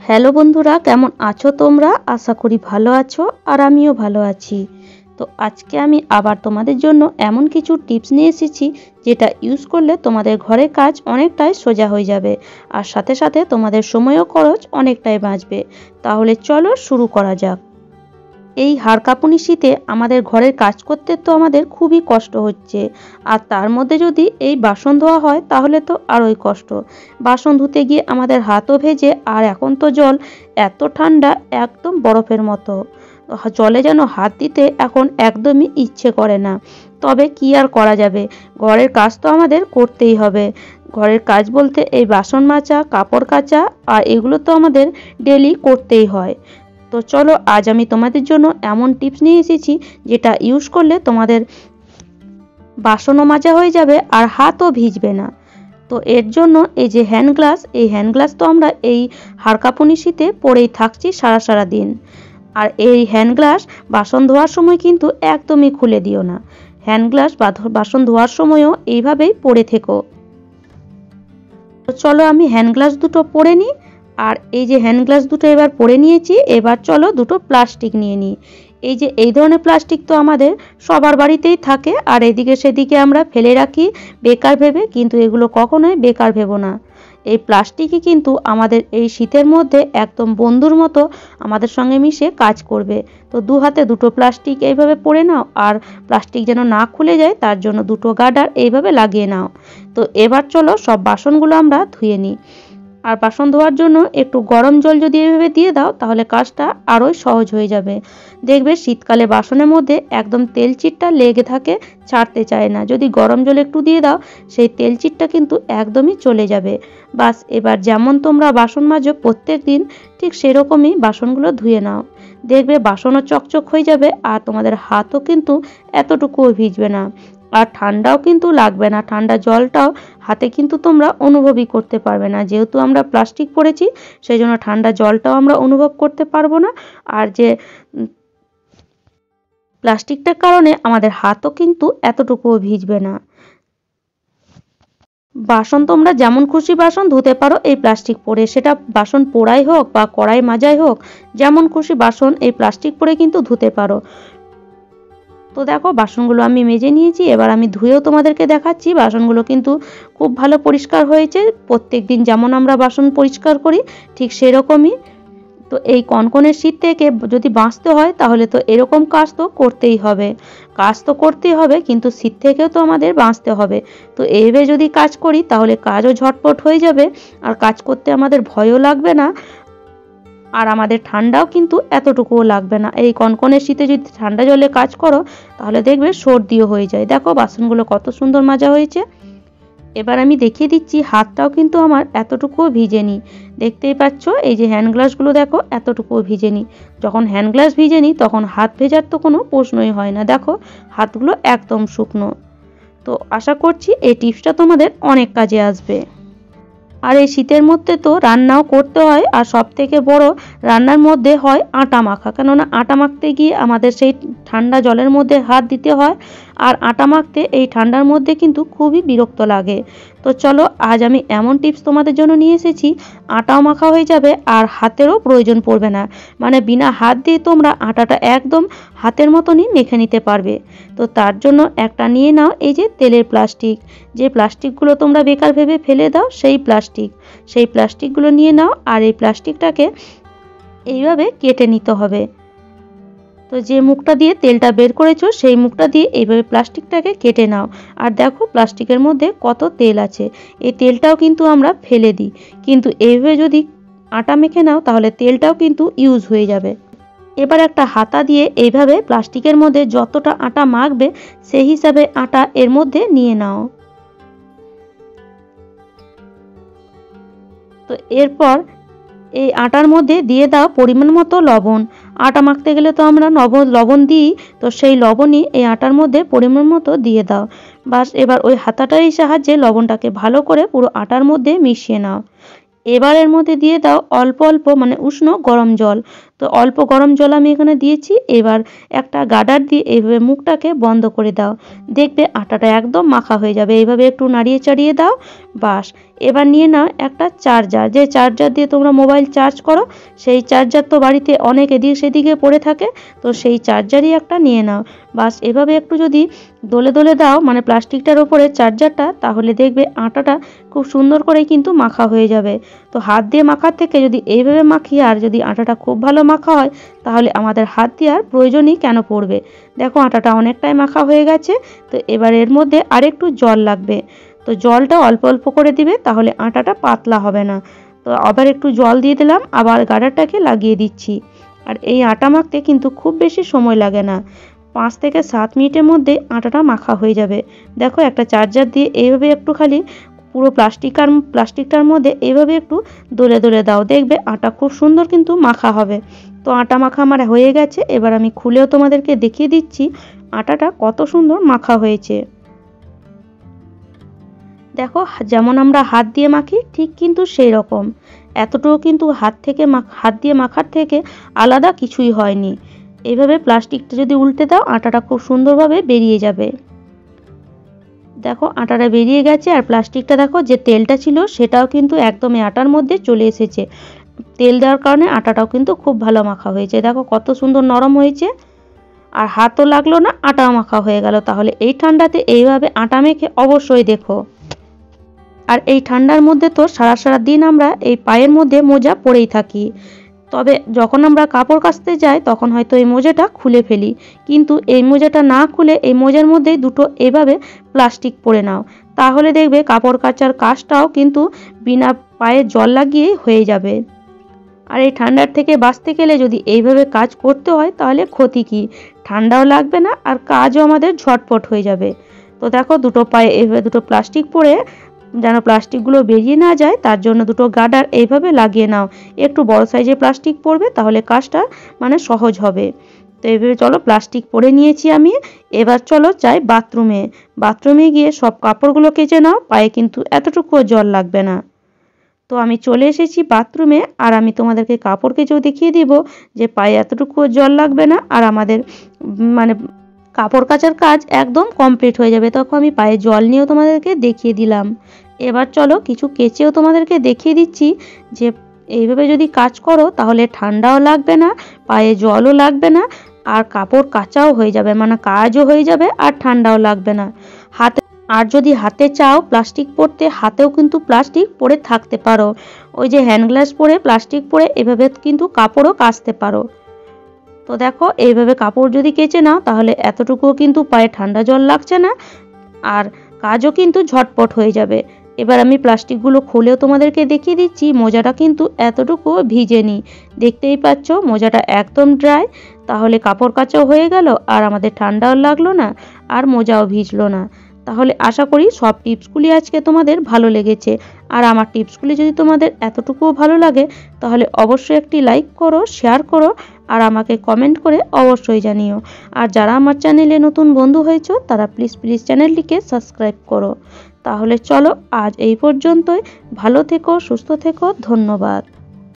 Hello বন্ধুরা, কেমন আছো তোমরা? আশা করি ভালো আছো আর আমিও ভালো আছি। তো আজকে আমি আবার তোমাদের জন্য এমন কিছু টিপস নিয়ে এসেছি যেটা ইউজ করলে তোমাদের ঘরের কাজ অনেকটাই সোজা হয়ে যাবে আর সাথে সাথে তোমাদের সময় ও খরচ অনেকটাই বাঁচবে। তাহলে চলো শুরু করা যাক। এই হাড় কাঁপুনি শীতে আমাদের ঘরের কাজ করতে তো আমাদের খুবই কষ্ট হচ্ছে, আর তার মধ্যে যদি এই বাসন ধোয়া হয় তাহলে তো আরোই কষ্ট। বাসন ধুতে গিয়ে আমাদের হাতও ভেজে, আর এখন তো জল এত ঠান্ডা, একদম বরফের মতো। জলে যেন হাত দিতে এখন একদমই ইচ্ছে করে না। তবে কি আর করা যাবে, ঘরের কাজ তো আমাদের করতেই হবে। ঘরের কাজ বলতে এই বাসন মাজা, কাপড় কাচা, আর এগুলো তো আমাদের ডেলি করতেই হয়। তো চলো, আজ আমি তোমাদের জন্য এমন টিপস নিয়ে এসেছি যেটা ইউজ করলে তোমাদের বাসনও মাজা হয়ে যাবে আর হাতও ভিজবে না। তো এর জন্য এই যে হ্যান্ড গ্লাভস, এই হ্যান্ড গ্লাভস তো আমরা এই হাড় কাঁপুনি শীতে পরেই থাকছি সারা দিন। আর এই হ্যান্ড গ্লাভস বাসন ধোয়ার সময় কিন্তু একদমই খুলে দিও না। হ্যান্ড গ্লাভস বাসন ধোয়ার সময়ও এইভাবেই পরে থেকো। তো চলো আমি হ্যান্ড গ্লাভস দুটো পরে নিই। আর এই যে হ্যান্ড গ্লাভস দুটো এবার পরে নিয়েছি, এবার চলো দুটো প্লাস্টিক নিয়ে নিই। এই যে এই ধরনের প্লাস্টিক তো আমাদের সবার বাড়িতেই থাকে, আর এদিকে সেদিকে আমরা ফেলে রাখি বেকার ভেবে, কিন্তু এগুলো কখনোই বেকার ভেবো না। এই প্লাস্টিকই কিন্তু আমাদের এই শীতের মধ্যে একদম বন্ধুর মতো আমাদের সঙ্গে মিশে কাজ করবে। তো দু হাতে দুটো প্লাস্টিক এইভাবে পরে নাও, আর প্লাস্টিক যেন না খুলে যায় তার জন্য দুটো গার্ডার এইভাবে লাগিয়ে নাও। তো এবার চলো সব বাসনগুলো আমরা ধুয়ে নিই। আর বাসন ধোয়ার জন্য একটু গরম জল যদি এভাবে দিয়ে দাও তাহলে কাজটা আরোই সহজ হয়ে যাবে। দেখবে শীতকালে বাসনের মধ্যে একদম তেল চিটটা লেগে থাকে, ছাড়তে চায় না। যদি গরম জল একটু দিয়ে দাও সেই তেল চিটটা কিন্তু একদমই চলে যাবে। বাস, এবার যেমন তোমরা বাসন মাজো প্রত্যেক দিন, ঠিক সেরকমই বাসনগুলো ধুয়ে নাও। দেখবে বাসনও চকচক হয়ে যাবে আর তোমাদের হাতও কিন্তু এতটুকুও ভিজবে না, আর ঠান্ডাও কিন্তু লাগবে না। ঠান্ডা জলটাও হাতে কিন্তু তোমরা অনুভবই করতে পারবে না, যেহেতু আমরা প্লাস্টিক পরেছি সেই জন্য ঠান্ডা জলটাও আমরা অনুভব করতে পারবো না। আর যে প্লাস্টিকটার কারণে আমাদের হাতও কিন্তু এতটুকুও ভিজবে না। বাসন তোমরা যেমন খুশি বাসন ধুতে পারো এই প্লাস্টিক পরে, সেটা বাসন পোড়াই হোক বা কড়াই মাজাই হোক, যেমন খুশি বাসন এই প্লাস্টিক পরে কিন্তু ধুতে পারো। তো দেখো বাসনগুলো আমি মেজে নিয়েছি, এবার আমি ধুয়েও তোমাদেরকে দেখাচ্ছি। বাসনগুলো কিন্তু খুব ভালো পরিষ্কার হয়েছে। প্রত্যেক দিন যেমন আমরা বাসন পরিষ্কার করি ঠিক সেরকমই। তো এই কনকনের শীত থেকে যদি বাঁচতে হয় তাহলে তো এরকম কাজ তো করতেই হবে। কাজ তো করতেই হবে, কিন্তু শীত থেকেও তো আমাদের বাঁচতে হবে। তো এইভাবে যদি কাজ করি তাহলে কাজও ঝটপট হয়ে যাবে, আর কাজ করতে আমাদের ভয়ও লাগবে না, আর আমাদের ঠান্ডাও কিন্তু এতটুকুও লাগবে না। এই কনকনের শীতে যদি ঠান্ডা জলে কাজ করো তাহলে দেখবে সর্দিও হয়ে যায়। দেখো বাসনগুলো কত সুন্দর মাজা হয়েছে। এবার আমি দেখিয়ে দিচ্ছি, হাতটাও কিন্তু আমার এতটুকুও ভিজেনি। দেখতেই পাচ্ছ এই যে হ্যান্ড গ্লাভসগুলো দেখো এতটুকুও ভিজেনি। যখন হ্যান্ড গ্লাভস ভিজেনি তখন হাত ভেজার তো কোনো প্রশ্নই হয় না। দেখো হাতগুলো একদম শুকনো। তো আশা করছি এই টিপসটা তোমাদের অনেক কাজে আসবে। আর এই শীতের মধ্যে তো রান্নাও করতে হয়, আর সব থেকে বড় রান্নার মধ্যে হয় আটা মাখা। কেননা আটা মাখতে গিয়ে আমাদের সেই ঠান্ডা জলের মধ্যে হাত দিতে হয়, আর আটা মাখতে এই ঠান্ডার মধ্যে কিন্তু খুবই বিরক্ত লাগে। তো চলো আজ আমি এমন টিপস তোমাদের জন্য নিয়ে এসেছি, আটাও মাখা হয়ে যাবে আর হাতেরও প্রয়োজন পড়বে না। মানে বিনা হাত দিয়ে তোমরা আটাটা একদম হাতের মতনই মেখে নিতে পারবে। তো তার জন্য একটা নিয়ে নাও এই যে তেলের প্লাস্টিক। যে প্লাস্টিকগুলো তোমরা বেকার ভেবে ফেলে দাও সেই প্লাস্টিকগুলো নিয়ে নাও, আর এই প্লাস্টিকটাকে এইভাবে কেটে নিতে হবে। তো যে মুখটা দিয়ে তেলটা বের করেছো সেই মুখটা দিয়ে এইভাবে প্লাস্টিকটাকে কেটে নাও। আর দেখো প্লাস্টিকের মধ্যে কত তেল আছে। এই তেলটাও কিন্তু আমরা ফেলে দিই, কিন্তু এইভাবে যদি আটা মেখে নাও তাহলে তেলটাও কিন্তু ইউজ হয়ে যাবে। এবার একটা হাতা দিয়ে এইভাবে প্লাস্টিকের মধ্যে যতটা আটা মাখবে সেই হিসাবে আটা এর মধ্যে নিয়ে নাও। তো এরপর এই আটার মধ্যে দিয়ে দাও পরিমাণ মতো লবণ। আটা মাখতে গেলে তো আমরা লবণ দিই, তো সেই লবণই এই আটার মধ্যে পরিমাণ মতো দিয়ে দাও। বাস, এবার ওই হাতাটারই সাহায্যে লবণটাকে ভালো করে পুরো আটার মধ্যে মিশিয়ে নাও। এবার এর মধ্যে দিয়ে দাও অল্প অল্প মানে উষ্ণ গরম জল। তো অল্প গরম জল আমি এখানে দিয়েছি। এবার একটা গার্ডার দিয়ে এইভাবে মুখটাকে বন্ধ করে দাও, দেখবে আটাটা একদম মাখা হয়ে যাবে। এইভাবে একটু নাড়িয়ে চাড়িয়ে দাও, বাস। এবার নিয়ে নাও একটা চার্জার, যে চার্জার দিয়ে তোমরা মোবাইল চার্জ করো, সেই চার্জার তো বাড়িতে অনেক এদিক সেদিকে পড়ে থাকে, তো সেই চার্জারই একটা নিয়ে নাও। বাস এভাবে একটু যদি দলে দলে দাও মানে প্লাস্টিকটার ওপরে চার্জারটা, তাহলে দেখবে আটাটা খুব সুন্দর করেই কিন্তু মাখা হয়ে যাবে। তো হাত দিয়ে মাখার থেকে যদি এইভাবে মাখি, আর যদি আটাটা খুব ভালো মাখা হয়, তাহলে আমাদের হাত দেওয়ার প্রয়োজনই কেন পড়বে। দেখো আটাটা অনেকটাই মাখা হয়ে গেছে। তো এবার এর মধ্যে আরেকটু জল লাগবে, তো জলটা অল্প অল্প করে দিবে, তাহলে আটাটা পাতলা হবে না। তো আবার একটু জল দিয়ে দিলাম, আবার গার্ডারটাকে লাগিয়ে দিচ্ছি। আর এই আটা মাখতে কিন্তু খুব বেশি সময় লাগে না, 5 থেকে 7 মিনিটের মধ্যে আটাটা মাখা হয়ে যাবে। দেখো একটা চার্জার দিয়ে এইভাবে একটু খালি পুরো প্লাস্টিকটার মধ্যে এইভাবে একটু দলে দলে দাও, দেখবে আটা খুব সুন্দর কিন্তু মাখা হবে। তো আটা মাখা আমার হয়ে গেছে। এবার আমি খুলেও তোমাদেরকে দেখিয়ে দিচ্ছি আটাটা কত সুন্দর মাখা হয়েছে। দেখো যেমন আমরা হাত দিয়ে মাখি ঠিক কিন্তু সেই রকম, এতটুকু কিন্তু হাত দিয়ে মাখার থেকে আলাদা কিছুই হয়নি। এইভাবে প্লাস্টিকটা যদি উল্টে দাও, আটাটা খুব সুন্দরভাবে বেরিয়ে যাবে। দেখো আটাটা বেরিয়ে গেছে, আর প্লাস্টিকটা দেখো যে তেলটা ছিল সেটাও কিন্তু একদম আটার মধ্যে চলে এসেছে। তেল দেওয়ার কারণে আটাটাও কিন্তু খুব ভালো মাখা হয়েছে। দেখো কত সুন্দর নরম হয়েছে, আর হাতও লাগলো না, আটাও মাখা হয়ে গেল। তাহলে এই ঠান্ডাতে এইভাবে আটা মেখে অবশ্যই দেখো। আর এই ঠান্ডার মধ্যে তো সারা দিন আমরা এই পায়ের মধ্যে মোজা পরেই থাকি, তবে যখন আমরা কাপড় কাচতে যাই তখন হয়তো এই মোজাটা খুলে ফেলি, কিন্তু এই মোজাটা না খুলে এই মোজার মধ্যেই দুটো এভাবে প্লাস্টিক পরে নাও, তাহলে দেখবে কাপড় কাচার কাজটাও কিন্তু বিনা পায়ে জল লাগিয়েই হয়ে যাবে। আর এই ঠান্ডার থেকে বাঁচতে গেলে যদি এইভাবে কাজ করতে হয়, তাহলে ক্ষতি কি, ঠান্ডাও লাগবে না আর কাজও আমাদের ঝটপট হয়ে যাবে। তো দেখো দুটো পায়ে এইভাবে দুটো প্লাস্টিক পরে, যেন প্লাস্টিকগুলো বেরিয়ে না যায় তার জন্য দুটো গার্ডার এইভাবে লাগিয়ে নাও। একটু বড় সাইজের প্লাস্টিক পরবে, তাহলে কাজটা মানে সহজ হবে। তো এইভাবে চলো প্লাস্টিক পরে নিয়েছি আমি। এবার চলো যাই বাথরুমে গিয়ে সব কাপড়গুলো কেচে নাও, পায়ে কিন্তু এতটুকুও জল লাগবে না। তো আমি চলে এসেছি বাথরুমে, আর আমি তোমাদেরকে কাপড় কেচেও দেখিয়ে দিব যে পায়ে এতটুকুও জল লাগবে না, আর আমাদের মানে কাপড় কাচার কাজ একদম কমপ্লিট হয়ে যাবে। তখন আমি পায়ে জল নিয়েও তোমাদেরকে দেখিয়ে দিলাম। এবার চলো কিছু কেচেও তোমাদেরকে দেখিয়ে দিচ্ছি যে এইভাবে যদি কাজ করো তাহলে ঠান্ডাও লাগবে না, পায়ে জলও লাগবে না, আর কাপড় কাচাও হয়ে যাবে, মানে কাজও হয়ে যাবে আর ঠান্ডাও লাগবে না। আর যদি হাতে চাও প্লাস্টিক পরতে, হাতেও কিন্তু প্লাস্টিক পরে থাকতে পারো, ওই যে হ্যান্ড গ্লাভস পরে প্লাস্টিক পরে এভাবে কিন্তু কাপড়ও কাচতে পারো। তো দেখো এইভাবে কাপড় যদি কেচে নাও, তাহলে এতটুকুও কিন্তু পায়ে ঠান্ডা জল লাগছে না, আর কাজও কিন্তু ঝটপট হয়ে যাবে। এবার আমি প্লাস্টিকগুলো খুলেও তোমাদেরকে দেখিয়ে দিচ্ছি, মোজাটা কিন্তু এতটুকু ভিজেনি, দেখতেই পাচ্ছ মোজাটা একদম ড্রাই। তাহলে কাপড় কাচাও হয়ে গেল, আর আমাদের ঠান্ডাও লাগলো না, আর মোজাও ভিজলো না। তাহলে আশা করি সব টিপসগুলি আজকে তোমাদের ভালো লেগেছে। আর আমার টিপসগুলি যদি তোমাদের এতটুকুও ভালো লাগে, তাহলে অবশ্যই একটি লাইক করো, শেয়ার করো, আর আমাকে কমেন্ট করে অবশ্যই জানিও। আর যারা আমার চ্যানেলে নতুন বন্ধু হয়েছো, তারা প্লিজ চ্যানেলটিকে সাবস্ক্রাইব করো। তাহলে চলো আজ এই পর্যন্তই, ভালো থেকো, সুস্থ থেকো, ধন্যবাদ।